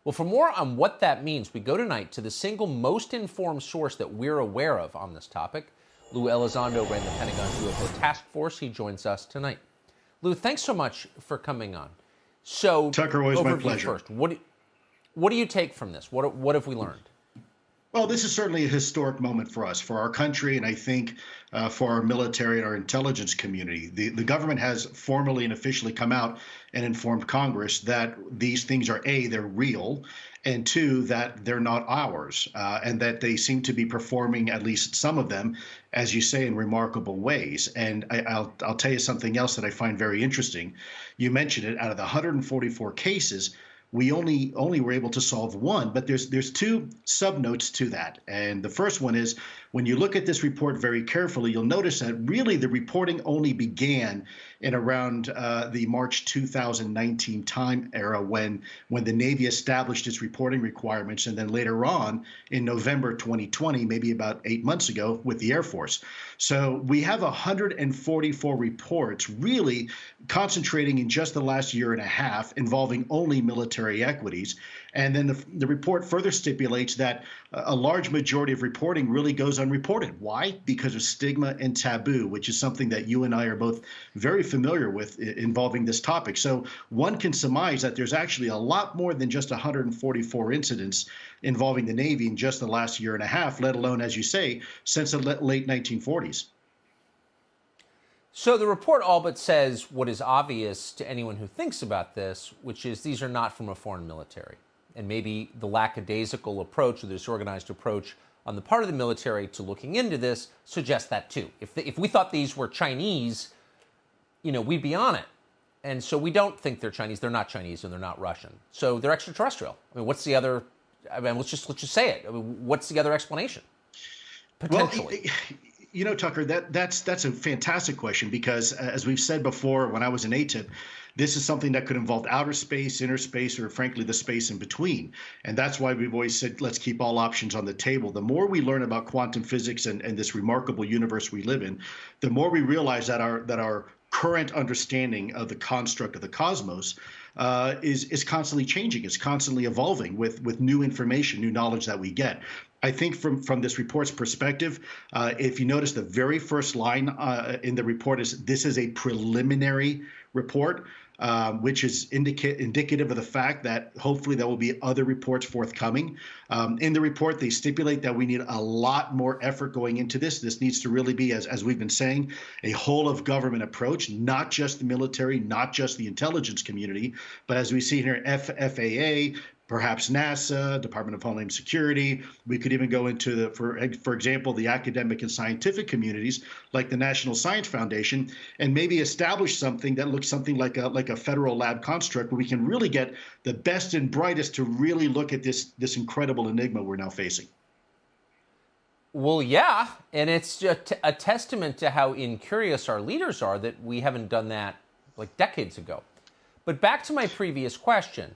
Well, for more on what that means, we go tonight to the single most informed source that we're aware of on this topic. Lue Elizondo ran the Pentagon UFO Task Force. He joins us tonight. Lue, thanks so much for coming on. So, Tucker, always my pleasure. First, what do you take from this? What have we learned? Well, this is certainly a historic moment for us, for our country, and I think for our military and our intelligence community. The government has formally and officially come out and informed Congress that these things are, A, they're real, and two, that they're not ours, and that they seem to be performing, at least some of them, as you say, in remarkable ways. And I'll tell you something else that I find very interesting. You mentioned it, out of the 144 cases, we only were able to solve one, but there's two subnotes to that. And the first one is, when you look at this report very carefully, you'll notice that really the reporting only began in around the March 2019 time era when the Navy established its reporting requirements, and then later on in November 2020, maybe about 8 months ago, with the Air Force. So we have 144 reports really concentrating in just the last year and a half involving only military equities. And then the report further stipulates that a large majority of reporting really goes unreported. Why? Because of stigma and taboo, which is something that you and I are both very familiar with involving this topic. So one can surmise that there's actually a lot more than just 144 incidents involving the Navy in just the last year and a half, let alone, as you say, since the late 1940s. So the report all but says what is obvious to anyone who thinks about this, which is these are not from a foreign military. And maybe the lackadaisical approach or the disorganized approach on the part of the military to looking into this suggests that too. If we thought these were Chinese, we'd be on it. And so we don't think they're Chinese. They're not Chinese and they're not Russian. So they're extraterrestrial. I mean, what's the other? I mean, let's just say it. I mean, what's the other explanation? Potentially. Well, Tucker, that's a fantastic question, because as we've said before, when I was an ATIP, this is something that could involve outer space, inner space, or frankly, the space in between. And that's why we've always said, let's keep all options on the table. The more we learn about quantum physics and this remarkable universe we live in, the more we realize that our current understanding of the construct of the cosmos is constantly changing. It's constantly evolving with new information, new knowledge that we get. I think from this report's perspective, if you notice, the very first line in the report is, this is a preliminary report, which is indicative of the fact that hopefully there will be other reports forthcoming. In the report, they stipulate that we need a lot more effort going into this. This needs to really be, as we've been saying, a whole of government approach, not just the military, not just the intelligence community, but as we see here, FAA, perhaps NASA, Department of Homeland Security. We could even go into for example, the academic and scientific communities like the National Science Foundation, and maybe establish something that looks something like a federal lab construct where we can really get the best and brightest to really look at this incredible enigma we're now facing. Well, yeah, and it's just a testament to how incurious our leaders are that we haven't done that like decades ago. But back to my previous question.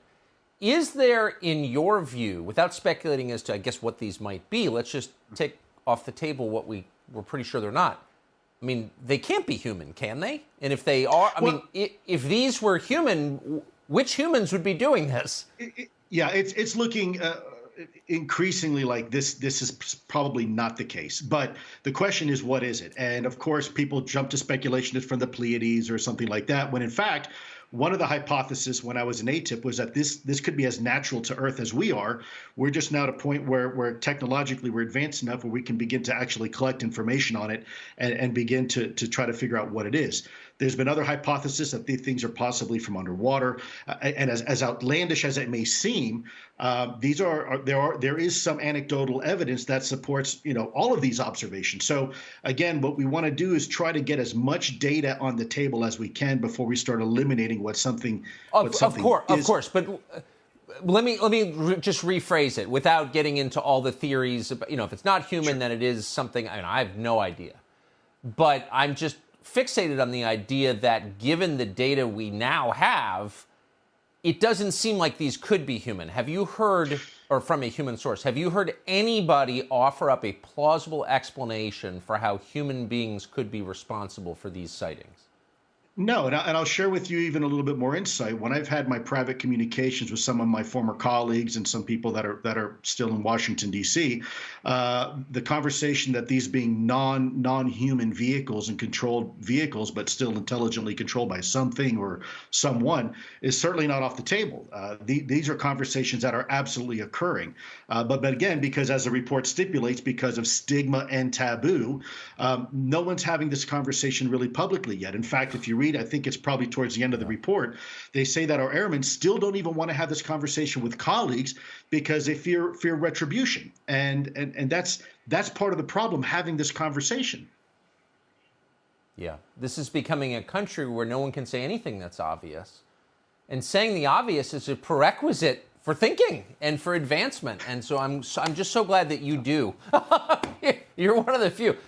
Is there, in your view, without speculating as to, I guess, what these might be, let's just take off the table what we're pretty sure they're not. I mean, they can't be human, can they? And if they are, if these were human, which humans would be doing this? It's looking increasingly like this is probably not the case. But the question is, what is it? And of course, people jump to speculation it's from the Pleiades or something like that, when in fact, one of the hypotheses when I was an ATIP was that this could be as natural to Earth as we are. We're just now at a point where technologically we're advanced enough where we can begin to actually collect information on it and begin to try to figure out what it is. There's been other hypotheses that these things are possibly from underwater, and as outlandish as it may seem, there is some anecdotal evidence that supports all of these observations. So again, what we want to do is try to get as much data on the table as we can before we start eliminating what something is. Of course, but let me just rephrase it without getting into all the theories. If it's not human, sure, then it is something. I have no idea, but I'm just fixated on the idea that given the data we now have, it doesn't seem like these could be human. Have you heard, or from a human source, have you heard anybody offer up a plausible explanation for how human beings could be responsible for these sightings? No, and I'll share with you even a little bit more insight. When I've had my private communications with some of my former colleagues and some people that are still in Washington D.C., the conversation that these being non-human vehicles and controlled vehicles, but still intelligently controlled by something or someone, is certainly not off the table. These are conversations that are absolutely occurring. But again, because as the report stipulates, because of stigma and taboo, no one's having this conversation really publicly yet. In fact, if you read, I think it's probably towards the end of the report, they say that our airmen still don't even want to have this conversation with colleagues because they fear retribution, and that's part of the problem, having this conversation. Yeah, this is becoming a country where no one can say anything that's obvious, and saying the obvious is a prerequisite for thinking and for advancement. And so I'm just so glad that you do. You're one of the few.